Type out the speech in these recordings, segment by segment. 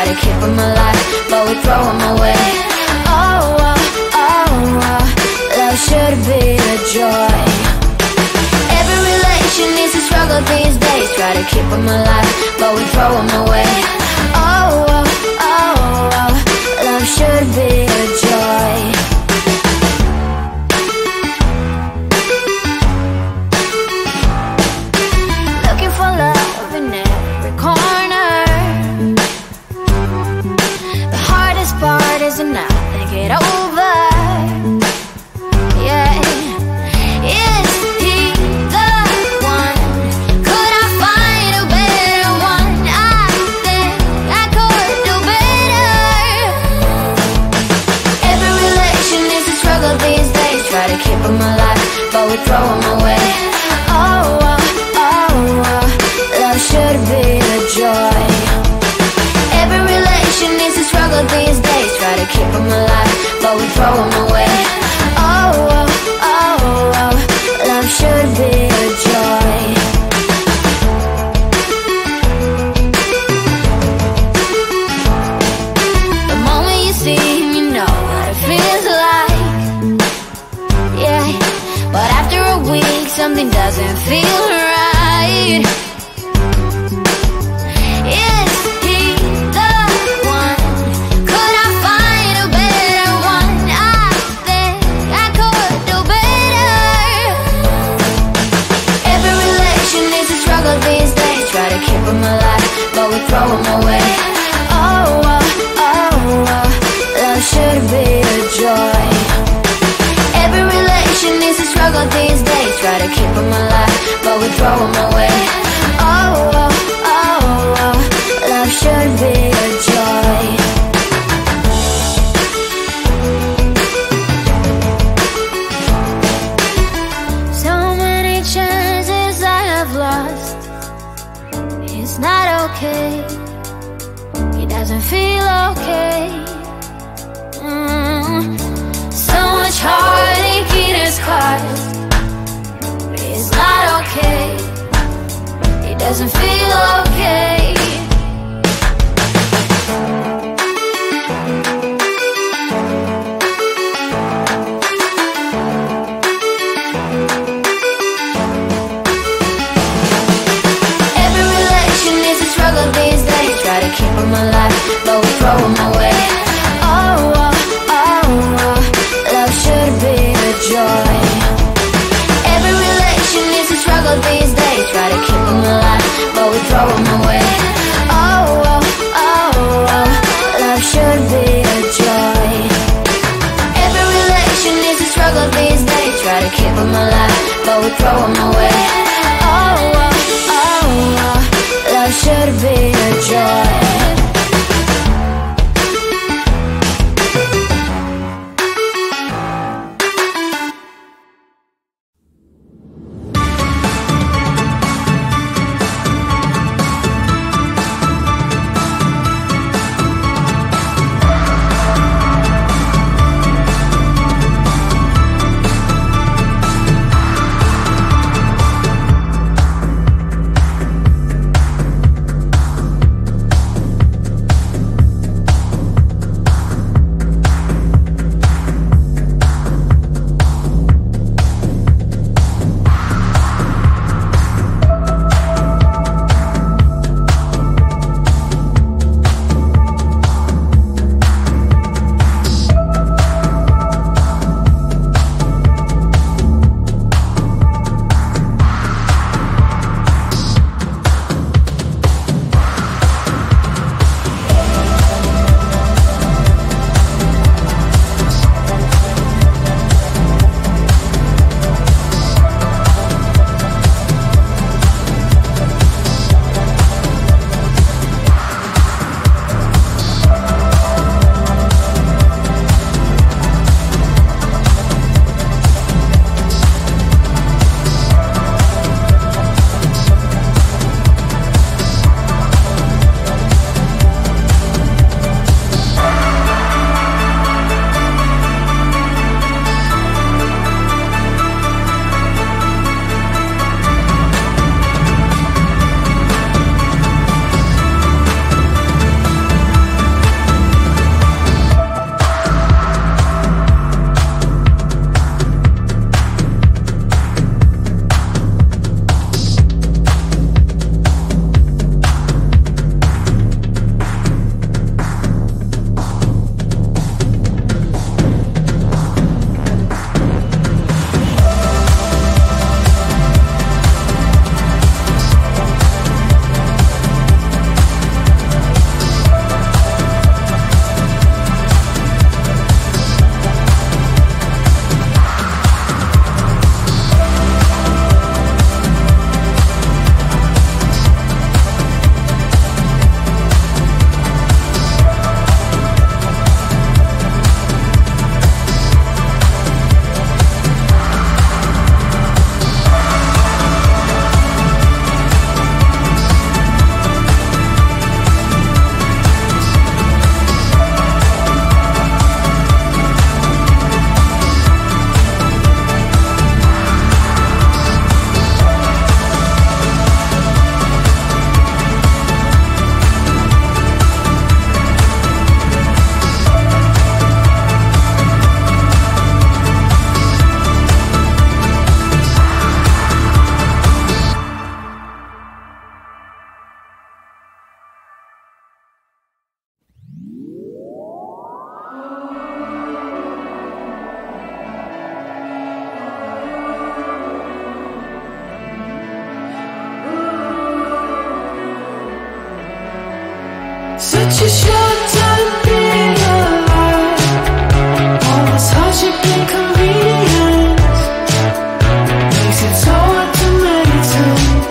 try to keep them alive, but we throw them away. Oh, oh, oh, oh, love should be a joy. Every relation needs a struggle these days. Try to keep them alive, but we throw them away. Oh, oh, oh, oh, love should be a joy. Looking for love in every corner. The hardest part is to not think it over. Yeah. Is he the one? Could I find a better one? I think I could do better. Every relation is a struggle these days. Try to keep them alive, but we throw them away. Oh, oh, oh, oh, love should be a joy. Every relation is a struggle these days. Try to keep them alive, but we throw them away. Oh, oh, oh, oh, love should be a joy. The moment you see him, you know what it feels like. Yeah, but after a week, something doesn't feel right. Is he the one? Could I find a better one? I think I could do better. Every relation is a struggle these days. Try to keep them alive, but we throw them away. Oh, oh, oh, oh, love should be a joy. Every relation is a struggle these days. Try to keep them alive, but we throw them away. Oh, oh, oh, oh, love should be a joy. So many chances I have lost. It's not okay. It doesn't feel okay. So much heartache it has caused. It's not okay. It doesn't feel okay. Every relation is a struggle these days. Try to keep them alive, but we throw them away. Oh, oh, oh, oh, love should be a joy. Every relation is a struggle these days. Try to keep them alive, but we throw them away. Oh, oh, oh, oh, love should be a joy. Every relation is a struggle these days. Try to keep them alive, but we throw them away. Oh, oh, oh, oh, love should be a joy. Such a short time being alive. All this hardship and inconvenience makes it so hard to meditate.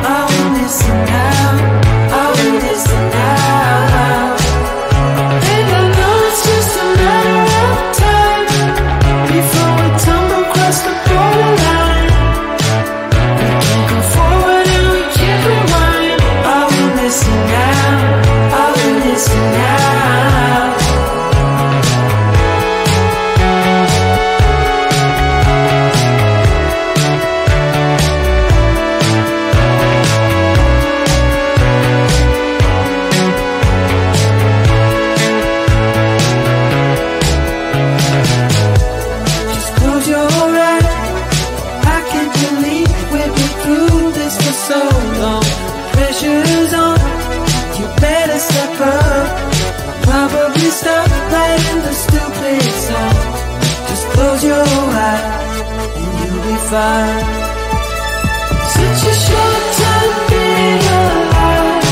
I will listen now, I will listen now. And I know it's just a matter of time before we tumble across the borderline. We can't go forward and we can't rewind. I will listen now, I will listen now. Just close your eyes. I can't believe we've been through this for so long. Pressure's on, you better step up. Probably stop playing the stupid song. Just close your eyes and you'll be fine. Such a short time being alive.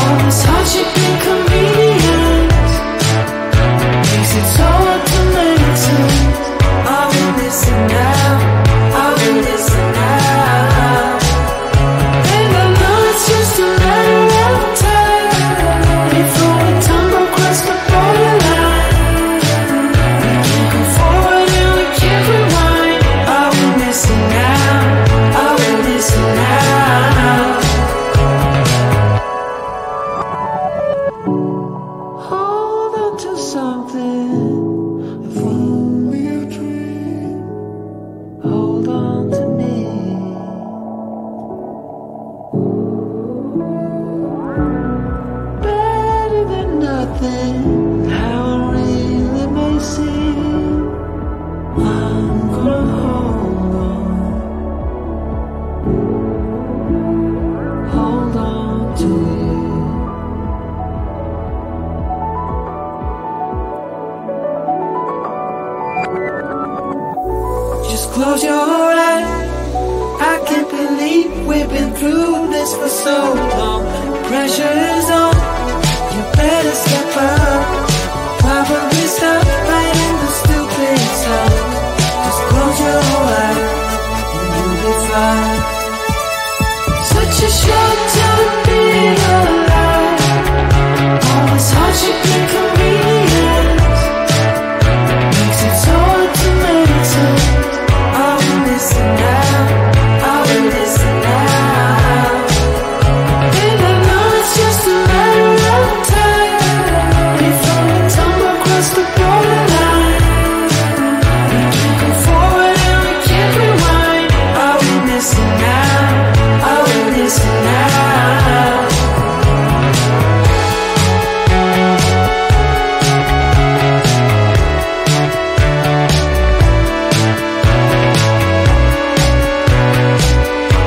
All this hardship and inconvenience makes it so hard to meditate. I will listen now, I will listen now. And I know it's just a matter of time before we tumble across the borderline. We can't go forward and we can't rewind. I will listen now, I will listen now. Hold on to something, if only a dream. Hold on to me. Better than nothing, how it really may seem. I'm gonna hold on to you. Just close your eyes. I can't believe we've been through this for so long. Pressure is on, you better step up. Probably stop fighting the stupid song. Just close your eyes and you'll be fine. Such a short time being alive. All this hardship and inconvenience makes it so hard to meditate. I will listen now, I will listen now. And I know it's just a matter of time before we tumble across the borderline. We can't go forward and we can't rewind. I will listen now, I will listen now.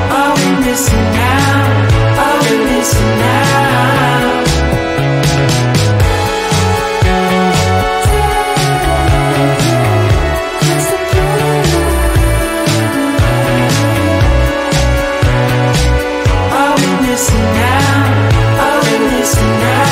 I will listen now, I will listen now. I will listen now, I will listen now.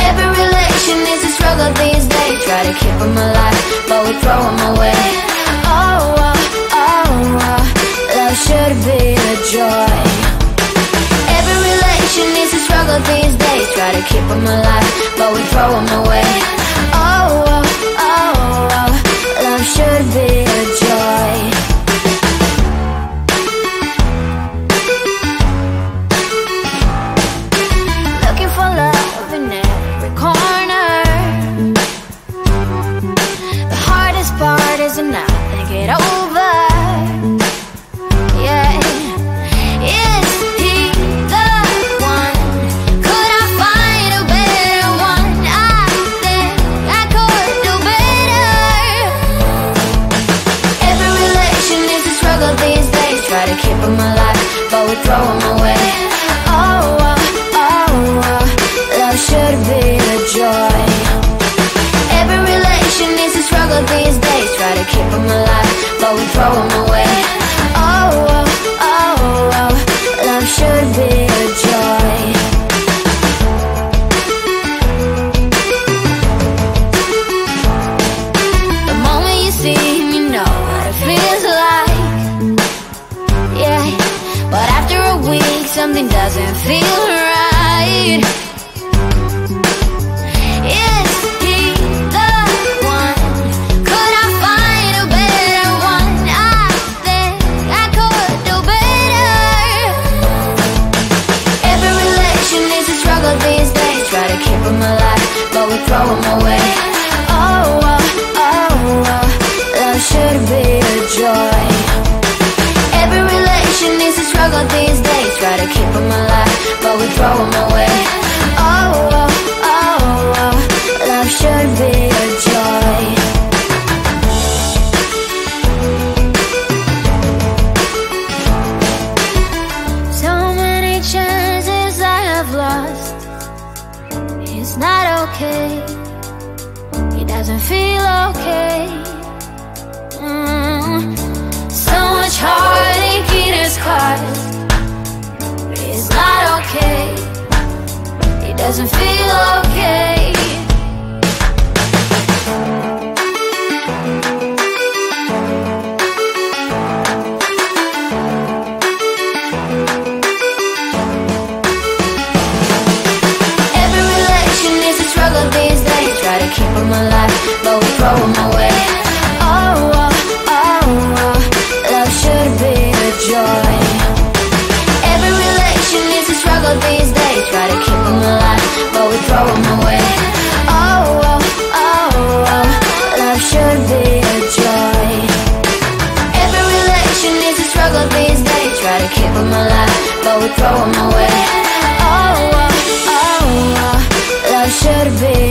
Every relation is a struggle these days. Try to keep them alive, but we throw them away. Oh, oh, oh, oh, love should be a joy. Every relation is a struggle these days. Try to keep them alive, but we throw them away. Oh, oh, oh, oh, love should be a joy. Looking for love in every corner. The hardest part is to not think it over. we throw them away. Oh, oh, oh, oh, love should be a joy. Every relation is a struggle these days. Try to keep them alive, but we throw them away. Oh, oh, oh, oh, love should be a joy. The moment you see him, you know what it feels like. Yeah, but after a week, something doesn't feel right. Is he the one? Could I find a better one? I think I could do better. Every relation is a struggle these days. Try to keep them alive, but we throw them away. Oh, oh, oh, oh, love should be a joy. Every relation is a struggle these days. Try to keep them alive, but we throw them away. Oh, oh, oh, oh, love should be a joy. So many chances I have lost. It's not okay. It doesn't feel okay. So much heartache it has caused. It's not okay. It doesn't feel okay. Every relation is a struggle these days. Try to keep them alive, but we throw them away. Oh, oh, oh, oh, love should be a joy. Every relation is a struggle these days. Try to keep them alive, but we throw them away. Oh, oh, oh, oh, love should be a joy. Every relation is a struggle these days. Try to keep them alive, but we throw them away. Oh, oh, oh, oh, love should be